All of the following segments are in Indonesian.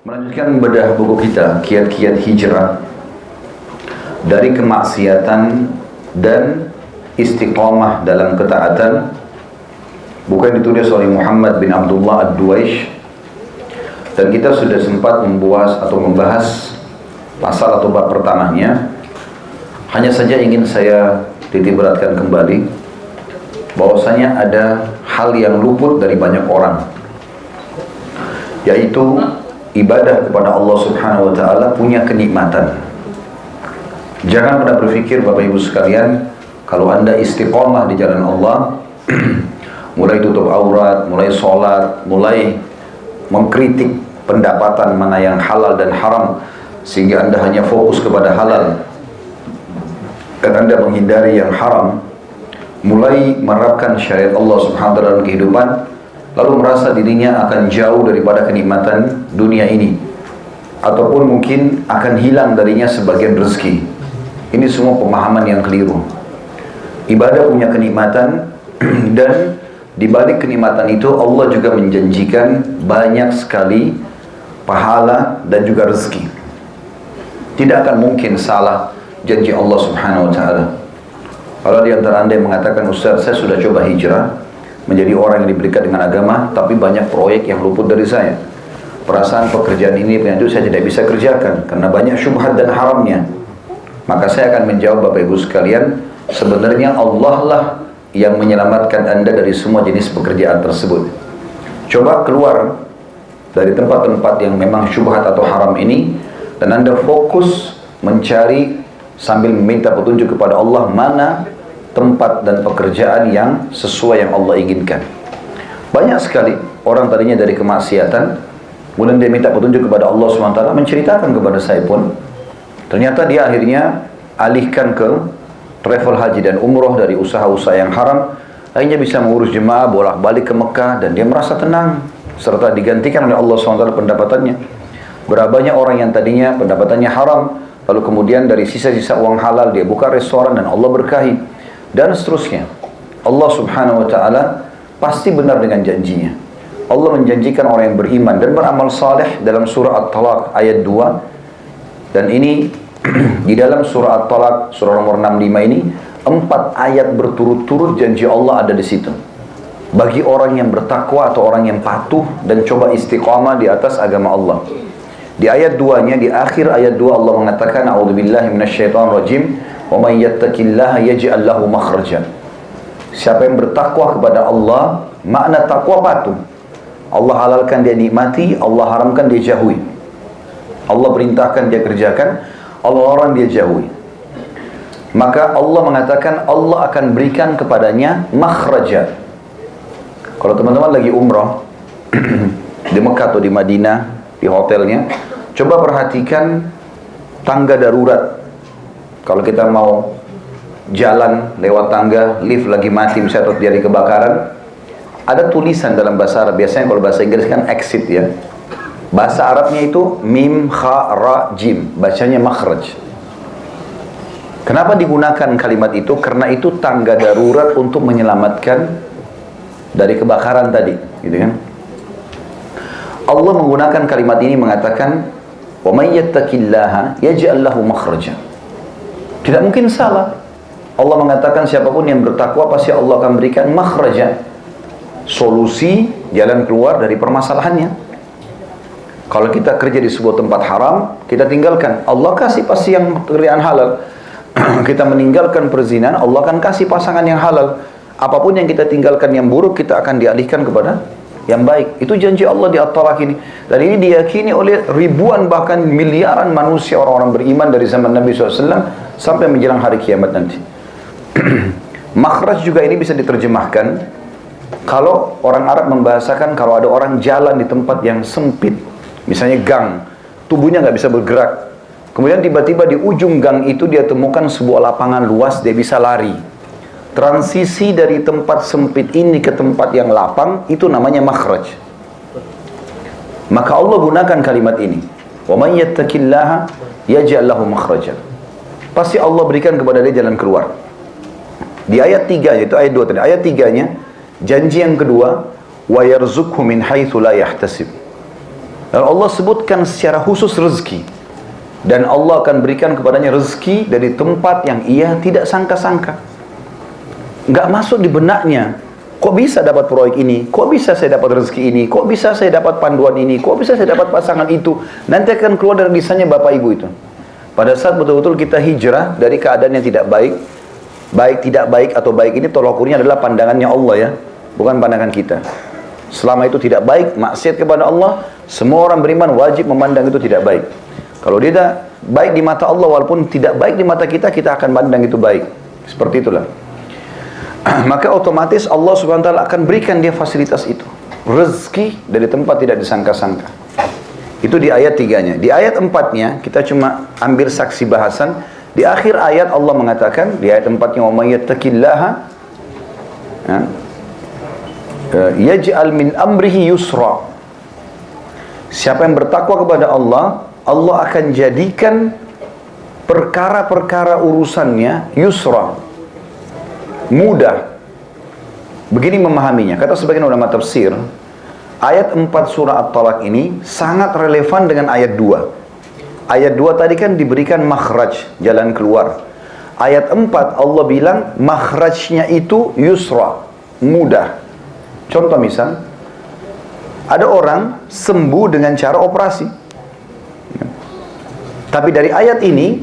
Melanjutkan bedah buku kita, Kiat-Kiat Hijrah dari kemaksiatan dan istiqamah dalam ketaatan. Buku yang ditulis oleh Muhammad bin Abdullah Ad-Duwaish. Dan kita sudah sempat membahas pasal atau bab pertamanya. Hanya saja ingin saya titik beratkan kembali bahwasanya ada hal yang luput dari banyak orang, yaitu ibadah kepada Allah Subhanahu wa Ta'ala punya kenikmatan. Jangan pernah berpikir Bapak Ibu sekalian, kalau Anda istiqomah di jalan Allah, mulai tutup aurat, mulai sholat, mulai mengkritik pendapatan mana yang halal dan haram, sehingga Anda hanya fokus kepada halal dan Anda menghindari yang haram, mulai menerapkan syariat Allah Subhanahu wa Ta'ala dalam kehidupan, lalu merasa dirinya akan jauh daripada kenikmatan dunia ini, ataupun mungkin akan hilang darinya sebagian rezeki. Ini semua pemahaman yang keliru. Ibadah punya kenikmatan dan di balik kenikmatan itu Allah juga menjanjikan banyak sekali pahala dan juga rezeki. Tidak akan mungkin salah janji Allah Subhanahu wa Ta'ala. Kalau di antara Anda yang mengatakan, Ustaz, saya sudah coba hijrah menjadi orang yang diberikan dengan agama, tapi banyak proyek yang luput dari saya. Perasaan pekerjaan ini itu saya tidak bisa kerjakan karena banyak syubhat dan haramnya. Maka saya akan menjawab Bapak Ibu sekalian, sebenarnya Allah lah yang menyelamatkan Anda dari semua jenis pekerjaan tersebut. Coba keluar dari tempat-tempat yang memang syubhat atau haram ini, dan Anda fokus mencari sambil meminta petunjuk kepada Allah mana tempat dan pekerjaan yang sesuai yang Allah inginkan. Banyak sekali orang tadinya dari kemaksiatan, kemudian dia minta petunjuk kepada Allah SWT, menceritakan kepada saya pun, ternyata dia akhirnya alihkan ke travel haji dan umroh dari usaha-usaha yang haram, akhirnya bisa mengurus jemaah bolak-balik ke Mekah, dan dia merasa tenang, serta digantikan oleh Allah SWT pendapatannya. Berapa banyak orang yang tadinya pendapatannya haram, lalu kemudian dari sisa-sisa uang halal dia buka restoran dan Allah berkahi. Dan seterusnya. Allah Subhanahu wa Ta'ala pasti benar dengan janjinya. Allah menjanjikan orang yang beriman dan beramal saleh dalam surah At-Talaq ayat 2. Dan ini di dalam surah At-Talaq surah nomor 65 ini 4 ayat berturut-turut janji Allah ada di situ. Bagi orang yang bertakwa atau orang yang patuh dan coba istiqamah di atas agama Allah. Di ayat 2-nya, di akhir ayat 2 Allah mengatakan, A'udzubillahi minasyaitonirrajim. Wa may yattaqillaha yaj'al lahu makhraja. Siapa yang bertakwa kepada Allah, makna takwa patuh. Allah halalkan dia nikmati, Allah haramkan dia jauhi. Allah perintahkan dia kerjakan, Allah larang dia jauhi. Maka Allah mengatakan Allah akan berikan kepadanya makhraja. Kalau teman-teman lagi umrah di Mekah atau di Madinah, di hotelnya, coba perhatikan tangga darurat. Kalau kita mau jalan lewat tangga, lift lagi mati misalnya atau terjadi kebakaran, ada tulisan dalam bahasa Arab. Biasanya kalau bahasa Inggris kan exit ya. Bahasa Arabnya itu mim, kha, ra, jim. Bacanya makhraj. Kenapa digunakan kalimat itu? Karena itu tangga darurat untuk menyelamatkan dari kebakaran tadi, gitu kan? Allah menggunakan kalimat ini mengatakan, wa may yattaqillaha yaj'al lahu makhraja. Tidak mungkin salah. Allah mengatakan siapapun yang bertakwa pasti Allah akan berikan makhraja, solusi, jalan keluar dari permasalahannya. Kalau kita kerja di sebuah tempat haram, kita tinggalkan, Allah kasih pasti yang pekerjaan halal. Kita meninggalkan perzinahan, Allah akan kasih pasangan yang halal. Apapun yang kita tinggalkan yang buruk, kita akan dialihkan kepada yang baik. Itu janji Allah di At-Talaq ini. Dan ini diyakini oleh ribuan bahkan miliaran manusia, orang-orang beriman dari zaman Nabi SAW sampai menjelang hari kiamat nanti. Makhraj juga ini bisa diterjemahkan kalau orang Arab membahasakan kalau ada orang jalan di tempat yang sempit, misalnya gang, tubuhnya nggak bisa bergerak, kemudian tiba-tiba di ujung gang itu dia temukan sebuah lapangan luas, dia bisa lari. Transisi dari tempat sempit ini ke tempat yang lapang, itu namanya makhraj. Maka Allah gunakan kalimat ini, wa may yattaqillaha yaj'al lahu makhraja. Pasti Allah berikan kepada dia jalan keluar. Di ayat 3, itu ayat 2 tadi. Ayat 3-nya, janji yang kedua, wa yarzuqhu min haitsu la yahtasib. Lalu Allah sebutkan secara khusus rezeki. Dan Allah akan berikan kepadanya rezeki dari tempat yang ia tidak sangka-sangka. Nggak masuk di benaknya. Kok bisa dapat proyek ini? Kok bisa saya dapat rezeki ini? Kok bisa saya dapat panduan ini? Kok bisa saya dapat pasangan itu? Nanti akan keluar dari lisannya Bapak Ibu itu. Pada saat betul-betul kita hijrah dari keadaan yang tidak baik, baik tidak baik atau baik ini tolak ukurnya adalah pandangannya Allah ya, bukan pandangan kita. Selama itu tidak baik, maksiat kepada Allah, semua orang beriman wajib memandang itu tidak baik. Kalau dia tidak baik di mata Allah, walaupun tidak baik di mata kita, kita akan pandang itu baik. Seperti itulah. Maka otomatis Allah Subhanahu wa taala akan berikan dia fasilitas itu. Rezeki dari tempat tidak disangka-sangka. Itu di ayat 3-nya. Di ayat 4-nya, kita cuma ambil saksi bahasan. Di akhir ayat Allah mengatakan, di ayat 4-nya, وَمَنْ يَتَّقِ اللَّهَ يَجْعَلْ مِنْ أَمْرِهِ يُسْرًا. Siapa yang bertakwa kepada Allah, Allah akan jadikan perkara-perkara urusannya yusra, mudah. Begini memahaminya. Kata sebagian ulama tafsir, ayat 4 surah At-Talaq ini sangat relevan dengan ayat 2. Ayat 2 tadi kan diberikan makhraj, jalan keluar. Ayat 4 Allah bilang makhrajnya itu yusra, mudah. Contoh misal, ada orang sembuh dengan cara operasi. Tapi dari ayat ini,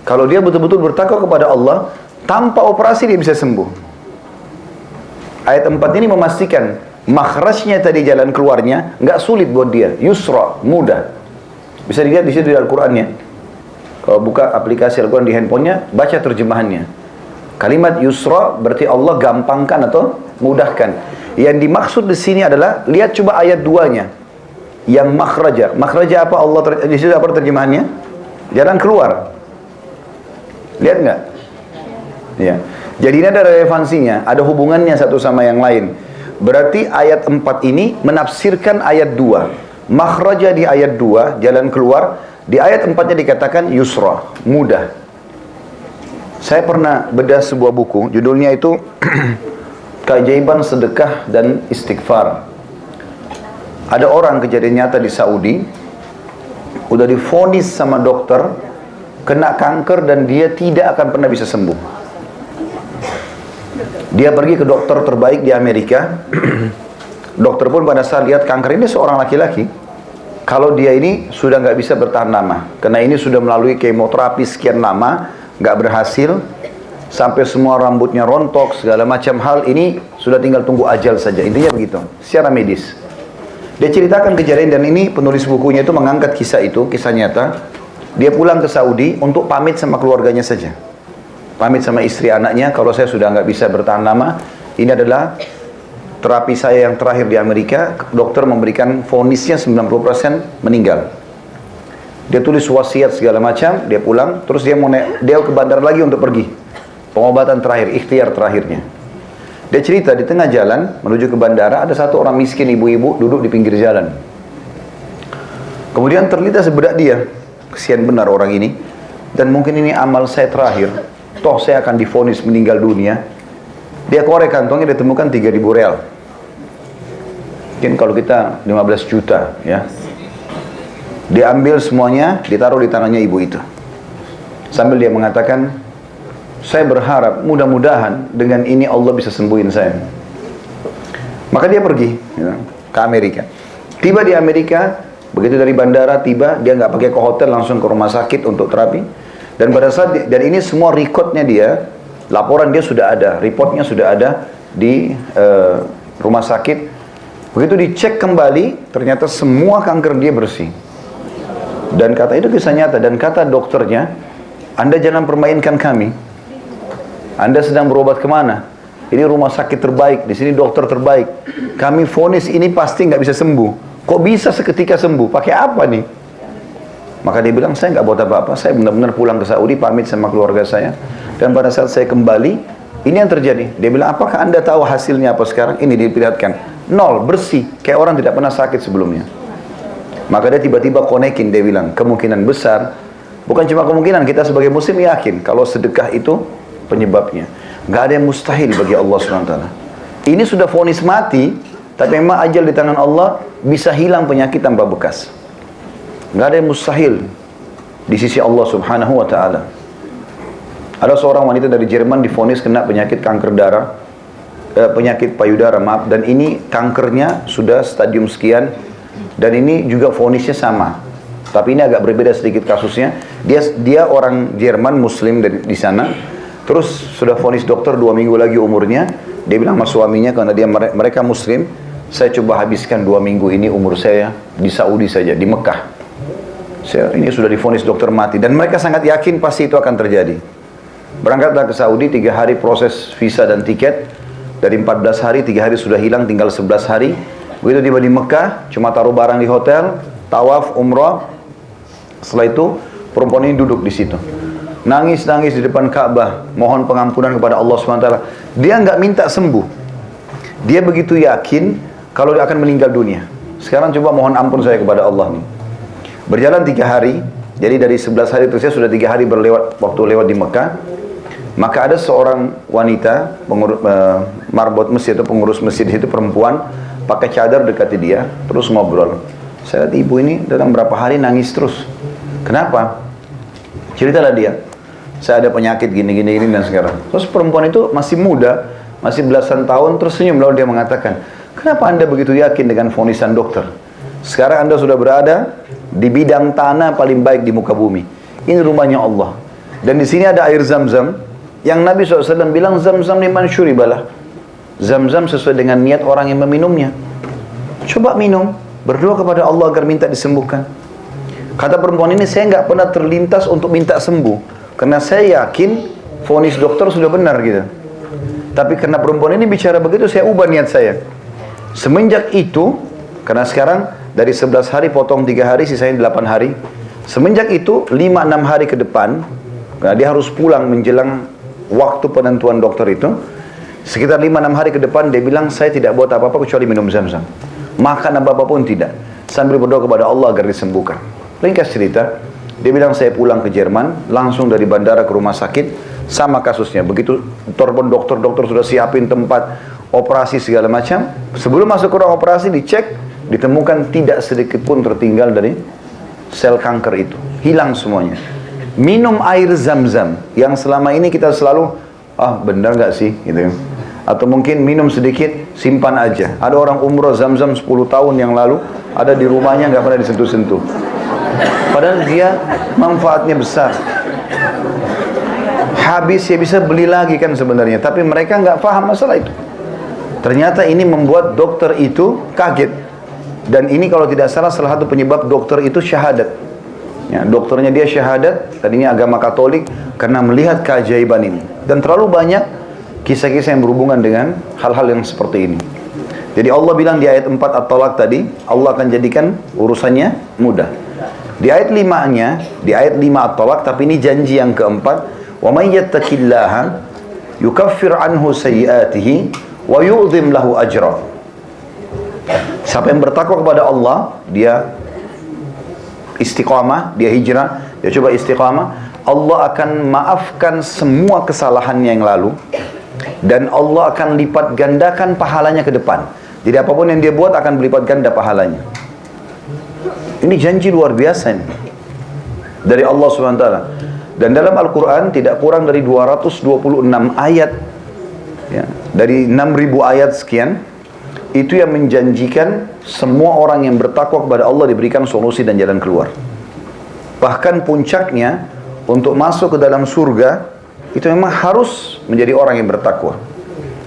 kalau dia betul-betul bertakwa kepada Allah, tanpa operasi dia bisa sembuh. Ayat 4 ini memastikan makhrajnya tadi, jalan keluarnya nggak sulit buat dia, yusra, mudah. Bisa dilihat di situ di Al-Qur'annya. Kalau buka aplikasi Al-Qur'an di handphonenya, baca terjemahannya. Kalimat yusra berarti Allah gampangkan atau mudahkan. Yang dimaksud di sini adalah, lihat coba ayat 2-nya. Yang makhraja. Makhraja apa Allah di situ apa terjemahannya? Jalan keluar. Lihat nggak? Ya. Jadi ini ada relevansinya, ada hubungannya satu sama yang lain. Berarti ayat 4 ini menafsirkan ayat 2. Makhraja di ayat 2, jalan keluar. Di ayat 4-nya dikatakan yusra, mudah. Saya pernah bedah sebuah buku, judulnya itu Keajaiban Sedekah dan Istighfar. Ada orang, kejadian nyata di Saudi, udah divonis sama dokter kena kanker dan dia tidak akan pernah bisa sembuh. Dia pergi ke dokter terbaik di Amerika. Dokter pun pada saat lihat kanker ini seorang laki-laki, kalau dia ini sudah nggak bisa bertahan lama, karena ini sudah melalui kemoterapi sekian lama, nggak berhasil, sampai semua rambutnya rontok, segala macam hal, ini sudah tinggal tunggu ajal saja. Intinya begitu, secara medis. Dia ceritakan kejadian, dan ini penulis bukunya itu mengangkat kisah itu, kisah nyata. Dia pulang ke Saudi untuk pamit sama keluarganya saja. Pamit sama istri anaknya, kalau saya sudah nggak bisa bertahan lama, ini adalah terapi saya yang terakhir di Amerika. Dokter memberikan vonisnya 90% meninggal. Dia tulis wasiat segala macam, dia pulang, terus dia ke bandar lagi untuk pergi. Pengobatan terakhir, ikhtiar terakhirnya. Dia cerita di tengah jalan menuju ke bandara, ada satu orang miskin ibu-ibu duduk di pinggir jalan. Kemudian terlintas bedak dia, kesian benar orang ini, dan mungkin ini amal saya terakhir, toh saya akan divonis meninggal dunia. Dia korek kantongnya, ditemukan 3.000 real. Mungkin kalau kita 15 juta ya. Dia ambil semuanya, ditaruh di tangannya ibu itu. Sambil dia mengatakan, saya berharap mudah-mudahan dengan ini Allah bisa sembuhin saya. Maka dia pergi ya, ke Amerika. Tiba di Amerika, begitu dari bandara tiba, dia nggak pakai ke hotel, langsung ke rumah sakit untuk terapi. Dan pada saat dan ini semua rekodnya dia, laporan dia sudah ada, reportnya sudah ada di rumah sakit. Begitu dicek kembali, ternyata semua kanker dia bersih. Dan kata itu kisah nyata, dan kata dokternya, Anda jangan permainkan kami. Anda sedang berobat kemana? Ini rumah sakit terbaik, di sini dokter terbaik. Kami vonis ini pasti nggak bisa sembuh. Kok bisa seketika sembuh? Pakai apa nih? Maka dia bilang, saya nggak buat apa-apa. Saya benar-benar pulang ke Saudi, pamit sama keluarga saya. Dan pada saat saya kembali, ini yang terjadi. Dia bilang, apakah Anda tahu hasilnya apa sekarang? Ini diperlihatkan. 0, bersih. Kayak orang tidak pernah sakit sebelumnya. Maka dia tiba-tiba konekin, dia bilang, kemungkinan besar, bukan cuma kemungkinan, kita sebagai muslim yakin, kalau sedekah itu penyebabnya. Nggak ada yang mustahil bagi Allah SWT. Ini sudah vonis mati, tapi memang ajal di tangan Allah, bisa hilang penyakit tanpa bekas. Nggak ada yang mustahil di sisi Allah Subhanahu wa Ta'ala. Ada seorang wanita dari Jerman divonis kena penyakit kanker darah, penyakit payudara, maaf, dan ini kankernya sudah stadium sekian, dan ini juga vonisnya sama. Tapi ini agak berbeda sedikit kasusnya. Dia orang Jerman Muslim di sana. Terus sudah vonis dokter 2 minggu lagi umurnya. Dia bilang sama suaminya, karena mereka Muslim, saya coba habiskan 2 minggu ini umur saya di Saudi saja, di Mekah. Ini sudah divonis dokter mati, dan mereka sangat yakin pasti itu akan terjadi. Berangkatlah ke Saudi, 3 hari proses visa dan tiket. Dari 14 hari, 3 hari sudah hilang, tinggal 11 hari. Begitu tiba di Mekah, cuma taruh barang di hotel, tawaf, umrah. Setelah itu, perempuan ini duduk di situ. Nangis-nangis di depan Ka'bah, mohon pengampunan kepada Allah SWT. Dia nggak minta sembuh. Dia begitu yakin kalau dia akan meninggal dunia. Sekarang coba mohon ampun saya kepada Allah nih. Berjalan 3 hari, jadi dari 11 hari itu saya sudah 3 hari waktu lewat di Mekah. Maka ada seorang wanita, marbot masjid atau pengurus masjid itu, perempuan, pakai cadar dekati dia, terus ngobrol. Saya lihat ibu ini dalam berapa hari nangis terus. Kenapa? Ceritalah dia. Saya ada penyakit gini dan sekarang. Terus perempuan itu masih muda, masih belasan tahun, terus senyum lalu dia mengatakan, kenapa Anda begitu yakin dengan vonisan dokter? Sekarang Anda sudah berada di bidang tanah paling baik di muka bumi. Ini rumahnya Allah. Dan di sini ada air Zam-Zam yang Nabi SAW bilang Zam-Zam liman syuribalah. Zam-Zam sesuai dengan niat orang yang meminumnya. Coba minum, berdoa kepada Allah agar minta disembuhkan. Kata perempuan ini, saya nggak pernah terlintas untuk minta sembuh. Karena saya yakin vonis dokter sudah benar gitu. Tapi karena perempuan ini bicara begitu, saya ubah niat saya. Semenjak itu, karena sekarang dari 11 hari potong 3 hari, sisanya 8 hari. Semenjak itu 5-6 hari ke depan, karena dia harus pulang menjelang waktu penentuan dokter itu. Sekitar 5-6 hari ke depan dia bilang, saya tidak buat apa-apa kecuali minum Zam-Zam. Makan apa-apa pun tidak. Sambil berdoa kepada Allah agar disembuhkan. Ringkas cerita, dia bilang saya pulang ke Jerman, langsung dari bandara ke rumah sakit, sama kasusnya. Begitu telepon dokter sudah siapin tempat operasi segala macam. Sebelum masuk ke ruang operasi dicek, ditemukan tidak sedikit pun tertinggal dari sel kanker itu. Hilang semuanya. Minum air Zam-Zam yang selama ini kita selalu, benar nggak sih? Gitu. Atau mungkin minum sedikit, simpan aja. Ada orang umroh Zam-Zam 10 tahun yang lalu, ada di rumahnya nggak pernah disentuh-sentuh. Padahal dia manfaatnya besar. Habis ya bisa beli lagi kan sebenarnya. Tapi mereka nggak paham masalah itu. Ternyata ini membuat dokter itu kaget. Dan ini kalau tidak salah satu penyebab dokter itu syahadat. Ya, dokternya dia syahadat. Tadinya agama Katolik karena melihat keajaiban ini. Dan terlalu banyak kisah-kisah yang berhubungan dengan hal-hal yang seperti ini. Jadi Allah bilang di ayat 4 At-Talaq tadi, Allah akan jadikan urusannya mudah. Di ayat 5-nya, di ayat 5 At-Talaq, tapi ini janji yang keempat, wa may yattaqillaha yukaffir anhu sayyi'atihi wa yu'dhim lahu ajra. Siapa yang bertakwa kepada Allah, dia istiqamah, dia hijrah, dia coba istiqamah, Allah akan maafkan semua kesalahannya yang lalu, dan Allah akan lipat gandakan pahalanya ke depan. Jadi apapun yang dia buat akan berlipat ganda pahalanya. Ini janji luar biasa ini dari Allah SWT. Dan dalam Al-Quran tidak kurang dari 226 ayat ya, dari 6.000 ayat sekian, itu yang menjanjikan semua orang yang bertakwa kepada Allah diberikan solusi dan jalan keluar. Bahkan puncaknya untuk masuk ke dalam surga itu memang harus menjadi orang yang bertakwa.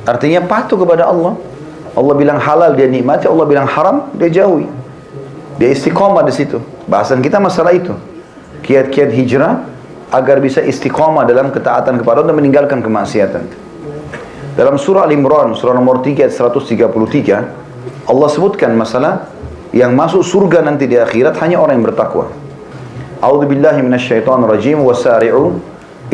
Artinya patuh kepada Allah. Allah bilang halal dia nikmati, Allah bilang haram dia jauhi. Dia istiqomah di situ. Bahasan kita masalah itu. Kiat-kiat hijrah agar bisa istiqomah dalam ketaatan kepada Allah dan meninggalkan kemaksiatan. Dalam surah Al-Imran, surah nomor 3 ayat 133, Allah sebutkan masalah yang masuk surga nanti di akhirat hanya orang yang bertakwa. A'udzubillahi minasyaitonirrajim, wasari'u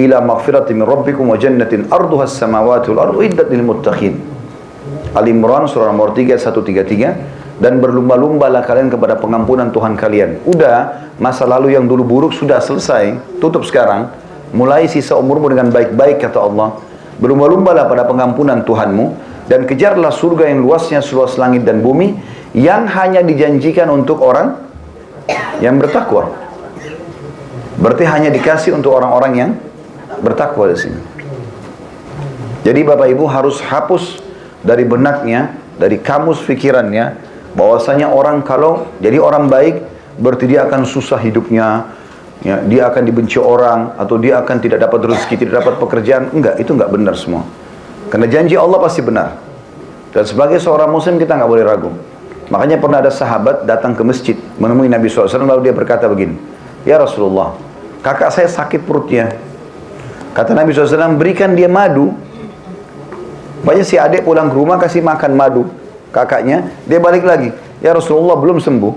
ila maghfirati min rabbikum wa jannatin arduha as-samawati wal ardu iddat lil muttaqin. Al-Imran surah nomor 3 ayat 133. Dan berlumba-lumbalah kalian kepada pengampunan Tuhan kalian. Udah, masa lalu yang dulu buruk sudah selesai, tutup sekarang. Mulai sisa umurmu dengan baik-baik, kata Allah. Berlumba-lumbalah pada pengampunan Tuhanmu, dan kejarlah surga yang luasnya seluas langit dan bumi, yang hanya dijanjikan untuk orang Yang bertakwa. Berarti hanya dikasih untuk orang-orang yang bertakwa di sini. Jadi Bapak Ibu harus hapus dari benaknya, dari kamus pikirannya, bahwasanya orang kalau jadi orang baik berarti dia akan susah hidupnya, ya, dia akan dibenci orang, atau dia akan tidak dapat rezeki, tidak dapat pekerjaan. Enggak, itu enggak benar semua. Karena janji Allah pasti benar. Dan sebagai seorang muslim kita enggak boleh ragu. Makanya pernah ada sahabat datang ke masjid menemui Nabi SAW, lalu dia berkata begini, "Ya Rasulullah, kakak saya sakit perutnya." Kata Nabi SAW, "Berikan dia madu." Banyak si adik pulang ke rumah kasih makan madu kakaknya, dia balik lagi, "Ya Rasulullah, belum sembuh."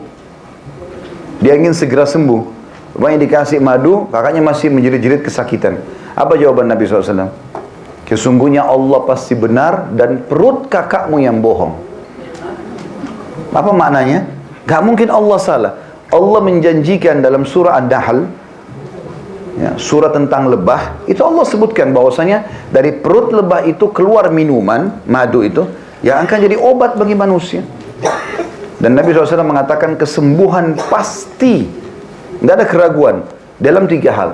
Dia ingin segera sembuh. Rupanya dikasih madu, kakaknya masih menjerit-jerit kesakitan. Apa jawaban Nabi SAW? "Sesungguhnya Allah pasti benar dan perut kakakmu yang bohong." Apa maknanya? Gak mungkin Allah salah. Allah menjanjikan dalam surah An-Nahl, ya, surah tentang lebah, itu Allah sebutkan bahwasanya dari perut lebah itu keluar minuman, madu itu, yang akan jadi obat bagi manusia. Dan Nabi SAW mengatakan kesembuhan pasti, tidak ada keraguan, dalam tiga hal.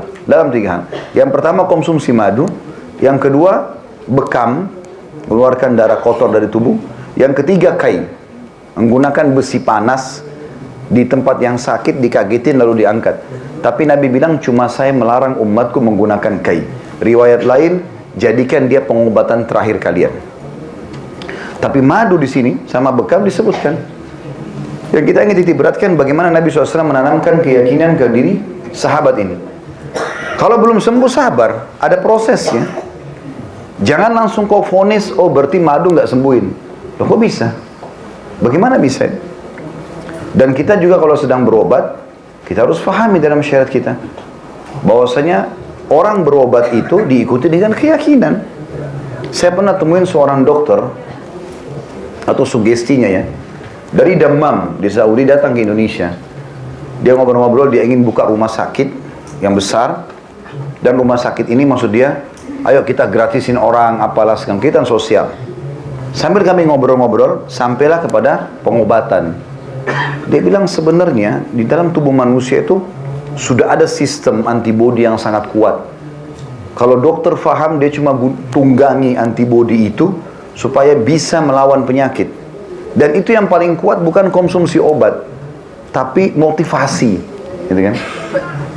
Yang pertama konsumsi madu, yang kedua bekam, mengeluarkan darah kotor dari tubuh, yang ketiga kai, menggunakan besi panas di tempat yang sakit, dikagetin lalu diangkat. Tapi Nabi bilang, cuma saya melarang umatku menggunakan kai. Riwayat lain, jadikan dia pengobatan terakhir kalian. Tapi madu di sini sama bekam disebutkan. Yang kita ingin titik beratkan bagaimana Nabi SAW menanamkan keyakinan ke diri sahabat ini. Kalau belum sembuh sabar, ada prosesnya. Jangan langsung kau vonis, oh berarti madu nggak sembuhin. Loh kok bisa? Bagaimana bisa? Dan kita juga kalau sedang berobat, kita harus pahami dalam syariat kita bahwasanya orang berobat itu diikuti dengan keyakinan. Saya pernah temuin seorang dokter atau sugestinya ya, dari Dammam di Saudi datang ke Indonesia. Dia ngobrol-ngobrol, dia ingin buka rumah sakit yang besar, dan rumah sakit ini maksud dia, ayo kita gratisin orang, apalah segala kegiatan sosial. Sambil kami ngobrol-ngobrol, sampailah kepada pengobatan. Dia bilang sebenarnya di dalam tubuh manusia itu sudah ada sistem antibodi yang sangat kuat. Kalau dokter faham, dia cuma tunggangi antibodi itu supaya bisa melawan penyakit. Dan itu yang paling kuat bukan konsumsi obat, tapi motivasi, gitu kan?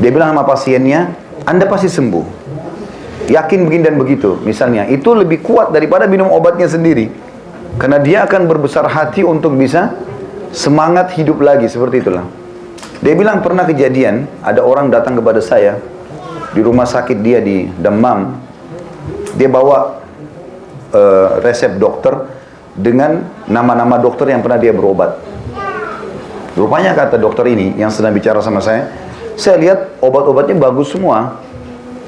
Dia bilang sama pasiennya, Anda pasti sembuh. Yakin begini dan begitu, misalnya. Itu lebih kuat daripada minum obatnya sendiri. Karena dia akan berbesar hati untuk bisa semangat hidup lagi, seperti itulah. Dia bilang pernah kejadian, ada orang datang kepada saya di rumah sakit dia di Dammam. Dia bawa resep dokter dengan nama-nama dokter yang pernah dia berobat. Rupanya kata dokter ini yang sedang bicara sama saya lihat obat-obatnya bagus semua.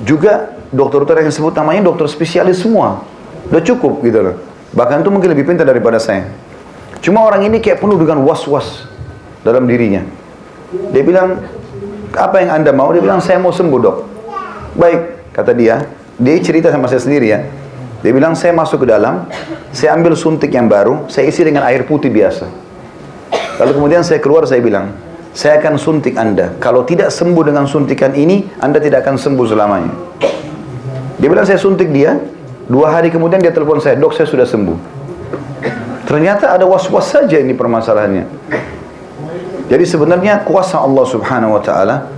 Juga dokter-dokter yang disebut namanya dokter spesialis semua. Udah cukup gitu loh. Bahkan itu mungkin lebih pintar daripada saya. Cuma orang ini kayak penuh dengan was-was dalam dirinya. Dia bilang, apa yang Anda mau? Dia bilang, saya mau sembuh dok. Baik, kata dia. Dia cerita sama saya sendiri ya. Dia bilang, saya masuk ke dalam, saya ambil suntik yang baru, saya isi dengan air putih biasa. Lalu kemudian saya keluar, saya bilang, saya akan suntik Anda. Kalau tidak sembuh dengan suntikan ini, Anda tidak akan sembuh selamanya. Dia bilang, saya suntik dia. 2 hari kemudian dia telepon saya, dok saya sudah sembuh. Ternyata ada was-was saja ini permasalahannya. Jadi sebenarnya kuasa Allah Subhanahu wa taala,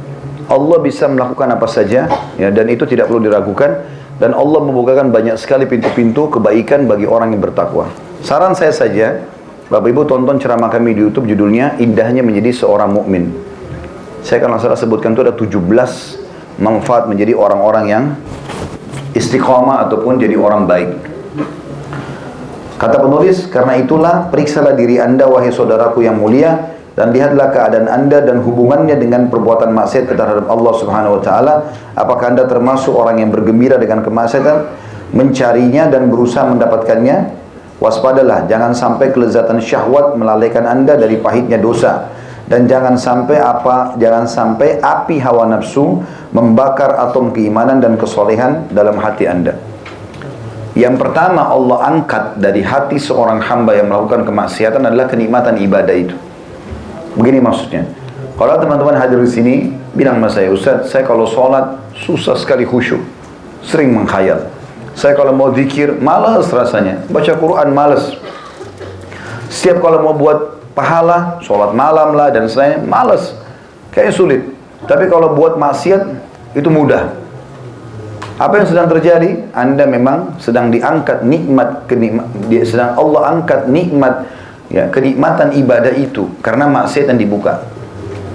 Allah bisa melakukan apa saja ya, dan itu tidak perlu diragukan, dan Allah membukakan banyak sekali pintu-pintu kebaikan bagi orang yang bertakwa. Saran saya saja, Bapak Ibu tonton ceramah kami di YouTube, judulnya Indahnya Menjadi Seorang Mukmin. Saya kalau salah sebutkan itu ada 17 manfaat menjadi orang-orang yang istiqamah ataupun jadi orang baik. Kata penulis, karena itulah periksalah diri Anda wahai saudaraku yang mulia, dan lihatlah keadaan Anda dan hubungannya dengan perbuatan maksiat terhadap Allah Subhanahu wa taala. Apakah Anda termasuk orang yang bergembira dengan kemaksiatan, mencarinya dan berusaha mendapatkannya? Waspadalah, jangan sampai kelezatan syahwat melalaikan Anda dari pahitnya dosa, dan jangan sampai api hawa nafsu membakar atom keimanan dan kesolehan dalam hati Anda. Yang pertama Allah angkat dari hati seorang hamba yang melakukan kemaksiatan adalah kenikmatan ibadah itu. Begini maksudnya, Kalau teman-teman hadir di sini, bilang sama saya, Ustaz, saya kalau sholat susah sekali khusyuk, sering menghayal. Saya kalau mau zikir, malas rasanya. Baca Quran, malas. Setiap kalau mau buat pahala, sholat malam lah dan saya malas. Kayaknya sulit. Tapi kalau buat maksiat, itu mudah. Apa yang sedang terjadi? Anda memang sedang diangkat nikmat, sedang Allah angkat nikmat, ya, kenikmatan ibadah itu karena maksiat yang dibuka.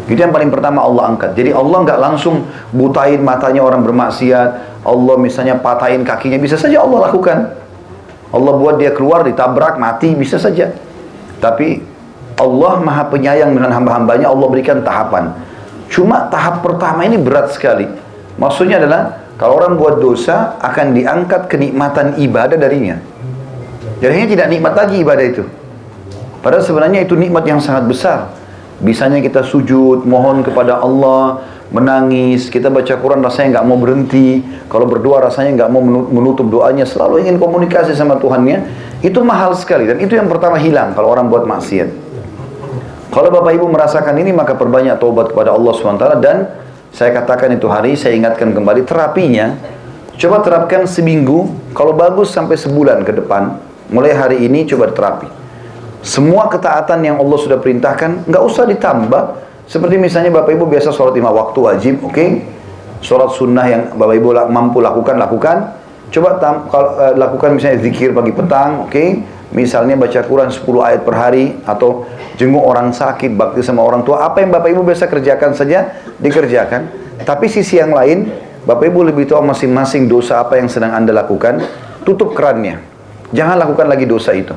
Itu yang paling pertama Allah angkat. Jadi Allah nggak langsung butain matanya orang bermaksiat. Allah misalnya patahin kakinya, bisa saja Allah lakukan. Allah buat dia keluar, ditabrak, mati, bisa saja. Tapi Allah maha penyayang dengan hamba-hambanya, Allah berikan tahapan. Cuma tahap pertama ini berat sekali. Maksudnya adalah, kalau orang buat dosa, akan diangkat kenikmatan ibadah darinya. Jadinya tidak nikmat lagi ibadah itu. Padahal sebenarnya itu nikmat yang sangat besar. Bisanya kita sujud, mohon kepada Allah, menangis, kita baca Quran rasanya nggak mau berhenti, kalau berdoa rasanya nggak mau menutup doanya, selalu ingin komunikasi sama Tuhannya. Itu mahal sekali, dan itu yang pertama hilang kalau orang buat maksiat. Kalau Bapak Ibu merasakan ini, maka perbanyak taubat kepada Allah SWT. Dan saya katakan itu hari, saya ingatkan kembali terapinya. Coba terapkan seminggu, kalau bagus sampai sebulan ke depan. Mulai hari ini coba terapi. Semua ketaatan yang Allah sudah perintahkan, nggak usah ditambah. Seperti misalnya Bapak Ibu biasa sholat 5 waktu wajib, oke? Sholat sunnah yang Bapak Ibu mampu lakukan. Coba lakukan misalnya zikir pagi petang, oke? Misalnya baca Quran 10 ayat per hari, atau jenguk orang sakit, bakti sama orang tua. Apa yang Bapak Ibu biasa kerjakan saja, dikerjakan. Tapi sisi yang lain, Bapak Ibu lebih tahu masing-masing dosa apa yang sedang Anda lakukan. Tutup kerannya. Jangan lakukan lagi dosa itu.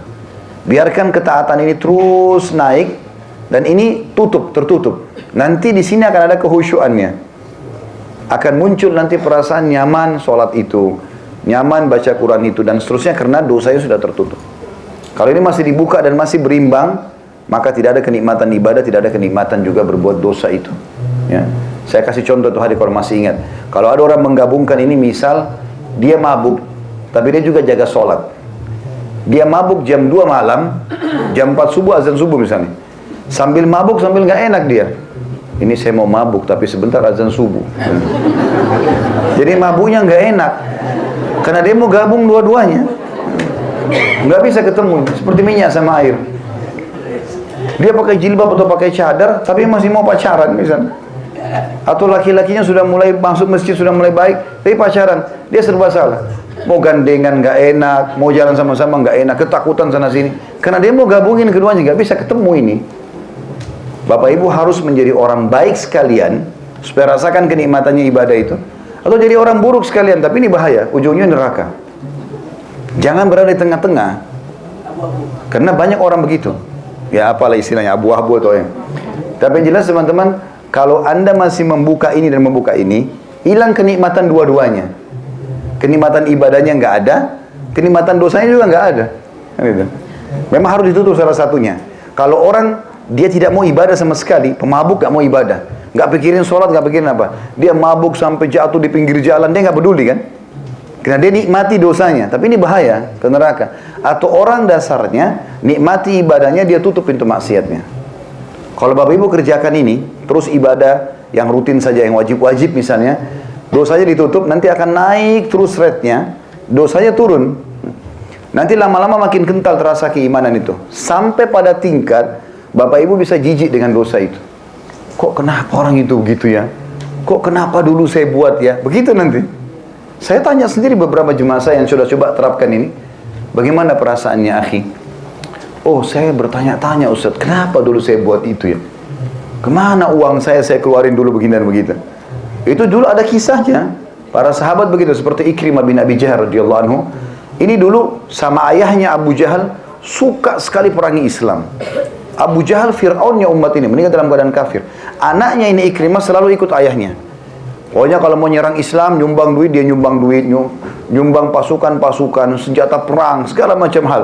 Biarkan ketaatan ini terus naik, dan ini tertutup. Nanti di sini akan ada kehusyuannya. Akan muncul nanti perasaan nyaman sholat itu, nyaman baca Quran itu, dan seterusnya, karena dosanya sudah tertutup. Kalau ini masih dibuka dan masih berimbang, maka tidak ada kenikmatan ibadah, tidak ada kenikmatan juga berbuat dosa itu. Ya. Saya kasih contoh tuh hari kalau masih ingat. Kalau ada orang menggabungkan ini, misal dia mabuk, tapi dia juga jaga sholat. Dia mabuk jam 2 malam, jam 4 subuh azan subuh misalnya. Sambil mabuk, sambil nggak enak dia. Ini saya mau mabuk, tapi sebentar azan subuh. Jadi mabuknya nggak enak, karena dia mau gabung dua-duanya. Nggak bisa ketemu, seperti minyak sama air. Dia pakai jilbab atau pakai cadar, tapi masih mau pacaran misalnya. Atau laki-lakinya sudah mulai masuk masjid, sudah mulai baik, tapi pacaran. Dia serba salah. Mau gandengan nggak enak, mau jalan sama-sama nggak enak, ketakutan sana sini. Karena dia mau gabungin keduanya, nggak bisa ketemu ini. Bapak Ibu harus menjadi orang baik sekalian, supaya rasakan kenikmatannya ibadah itu. Atau jadi orang buruk sekalian, tapi ini bahaya, ujungnya neraka. Jangan berada di tengah-tengah. Karena banyak orang begitu. Ya apalah istilahnya, abu-abu atau yang. Tapi yang jelas teman-teman, kalau Anda masih membuka ini dan membuka ini, hilang kenikmatan dua-duanya. Kenikmatan ibadahnya nggak ada, kenikmatan dosanya juga nggak ada. Gitu. Memang harus ditutup salah satunya. Kalau orang dia tidak mau ibadah sama sekali, pemabuk nggak mau ibadah, nggak pikirin sholat, nggak pikirin apa, dia mabuk sampai jatuh di pinggir jalan, dia nggak peduli kan? Karena dia nikmati dosanya, tapi ini bahaya ke neraka. Atau orang dasarnya nikmati ibadahnya, dia tutup pintu maksiatnya. Kalau Bapak Ibu kerjakan ini, terus ibadah yang rutin saja, yang wajib-wajib misalnya, dosanya ditutup, nanti akan naik terus rate-nya, dosanya turun. Nanti lama-lama makin kental terasa keimanan itu. Sampai pada tingkat, Bapak Ibu bisa jijik dengan dosa itu. Kok kenapa orang itu begitu ya? Kok kenapa dulu saya buat ya? Begitu nanti. Saya tanya sendiri beberapa jemaah saya yang sudah coba terapkan ini. Bagaimana perasaannya, akhi? Oh, saya bertanya-tanya, Ustaz, kenapa dulu saya buat itu ya? Kemana uang saya keluarin dulu begini dan begitu? Itu dulu ada kisahnya. Para sahabat begitu, seperti Ikrimah bin Abi Jahal radhiyallahu anhu. Ini dulu sama ayahnya Abu Jahal suka sekali perangi Islam. Abu Jahal Fir'aunnya umat ini, meninggal dalam keadaan kafir. Anaknya ini Ikrimah selalu ikut ayahnya. Pokoknya kalau mau nyerang Islam, nyumbang duit, dia nyumbang duit, nyumbang pasukan-pasukan, senjata perang, segala macam hal.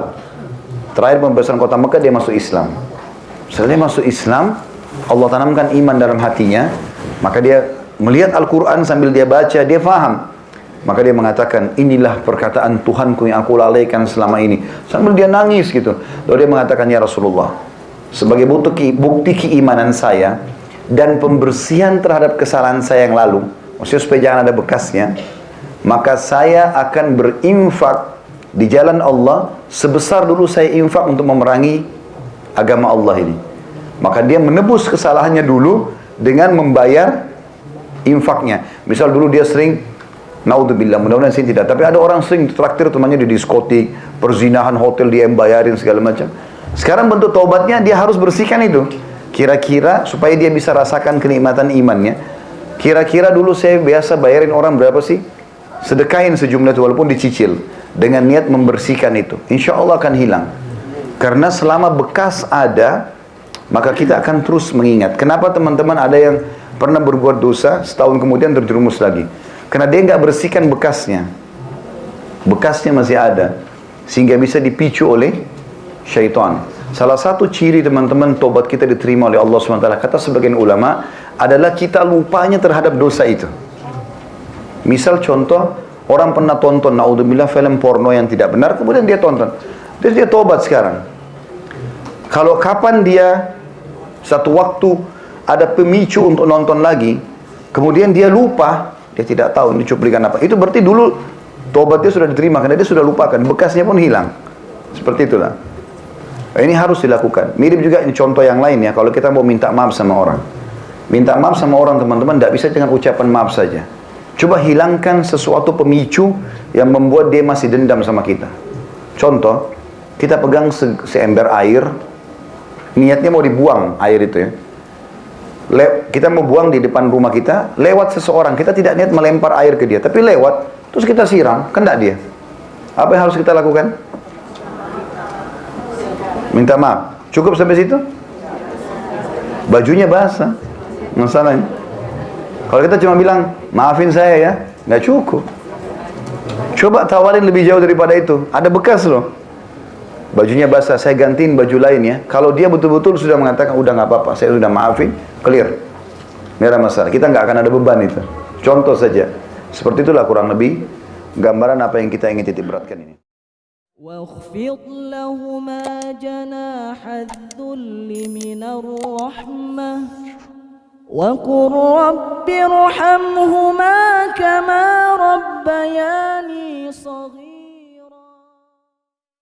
Terakhir pembebasan kota Mekah, dia masuk Islam. Setelah dia masuk Islam, Allah tanamkan iman dalam hatinya, maka dia melihat Al-Quran sambil dia baca, dia faham. Maka dia mengatakan, inilah perkataan Tuhanku yang aku lalaikan selama ini. Sambil dia nangis gitu. Lalu dia mengatakan, ya Rasulullah, sebagai bukti keimanan saya dan pembersihan terhadap kesalahan saya yang lalu, maksudnya supaya jangan ada bekasnya, maka saya akan berinfak di jalan Allah sebesar dulu saya infak untuk memerangi agama Allah ini. Maka dia menebus kesalahannya dulu dengan membayar infaknya. Misal dulu dia sering, naudzubillah, mudah-mudahan sih tidak, tapi ada orang sering traktir temannya di diskotik, perzinahan, hotel dia yang bayarin segala macam. Sekarang bentuk taubatnya dia harus bersihkan itu. Kira-kira supaya dia bisa rasakan kenikmatan imannya. Kira-kira dulu saya biasa bayarin orang berapa sih? Sedekahin sejumlah itu walaupun dicicil. Dengan niat membersihkan itu. Insya Allah akan hilang. Karena selama bekas ada, maka kita akan terus mengingat. Kenapa teman-teman ada yang pernah berbuat dosa, setahun kemudian terjerumus lagi? Karena dia nggak bersihkan bekasnya. Bekasnya masih ada. Sehingga bisa dipicu oleh syaitan. Salah satu ciri teman-teman tobat kita diterima oleh Allah SWT, kata sebagian ulama, adalah kita lupanya terhadap dosa itu. Misal contoh, orang pernah tonton, naudzubillah, film porno yang tidak benar, kemudian dia tonton. Terus dia tobat sekarang. Kalau kapan dia satu waktu ada pemicu untuk nonton lagi, kemudian dia lupa, dia tidak tahu ini cuplikan apa. Itu berarti dulu tobat dia sudah diterima, karena dia sudah lupakan, bekasnya pun hilang. Seperti itulah. Ini harus dilakukan. Mirip juga ini contoh yang lain ya, kalau kita mau minta maaf sama orang. Minta maaf sama orang teman-teman, tidak bisa dengan ucapan maaf saja. Coba hilangkan sesuatu pemicu yang membuat dia masih dendam sama kita. Contoh, kita pegang seember air, niatnya mau dibuang air itu ya. Kita mau buang di depan rumah kita, lewat seseorang, kita tidak niat melempar air ke dia, tapi lewat, terus kita siram, kena dia. Apa yang harus kita lakukan? Minta maaf. Cukup sampai situ? Bajunya basah, masalahnya. Kalau kita cuma bilang, maafin saya ya, nggak cukup. Coba tawarin lebih jauh daripada itu. Ada bekas loh. Bajunya basah, saya gantiin baju lain ya. Kalau dia betul-betul sudah mengatakan, udah nggak apa-apa, saya sudah maafin, clear. Nggak ada masalah. Kita nggak akan ada beban itu. Contoh saja. Seperti itulah kurang lebih gambaran apa yang kita ingin titik beratkan ini. واخفض لهما جناح الذل من الرحمة وقل رب ارحمهما كما ربياني صغيرا.